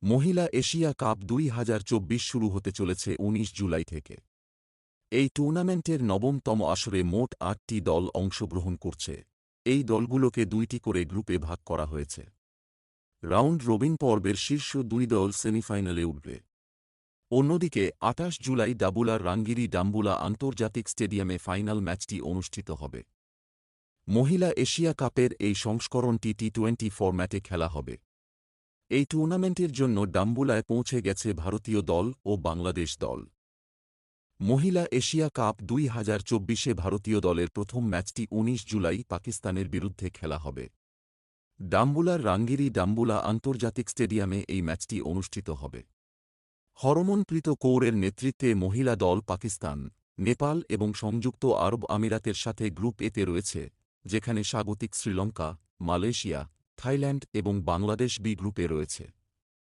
মহিলা Asia cup ২০২৪ শুরু হতে চলেছে ১৯ জুলাই থেকে। এই টুর্নামেন্টের নবমতম আসরে মোট ৮টি দল অংশগ্রহণ করছে। এই দলগুলোকে ২টি করে গ্রুপে ভাগ করা হয়েছে। রাউন্ড রবিন পর্বের শীর্ষ ২ দল সেমিফাইনালে উঠবে। অন্যদিকে ২৮ জুলাই ডাবুলার রাঙ্গিরি ডাম্বুলা আন্তর্জাতিক স্টেডিয়ামে ফাইনাল ম্যাচটি অনুষ্ঠিত হবে। মহিলা এশিয়া কাপের এই সংস্করণটি টি-২০ ফরম্যাটে খেলা হবে। এই টুর্নামেন্টের জন্য ডাম্বুলায় পৌঁছে গেছে ভারতীয় দল ও বাংলাদেশ দল। মহিলা এশিয়া কাপ ২০২৪-এ ভারতীয় দলের প্রথম ম্যাচটি ১৯ জুলাই পাকিস্তানের বিরুদ্ধে খেলা হবে। ডাম্বুলার রাঙ্গিরি ডাম্বুলা আন্তর্জাতিক স্টেডিয়ামে এই ম্যাচটি অনুষ্ঠিত হবে। হরমনপ্রীত কৌরের নেতৃত্বে মহিলা দল পাকিস্তান, নেপাল এবং সংযুক্ত আরব আমিরাতের সাথে গ্রুপ এতে রয়েছে, যেখানে স্বাগতিক শ্রীলঙ্কা, মালয়েশিয়া, থাইল্যান্ড এবং বাংলাদেশ বি গ্রুপে রয়েছে।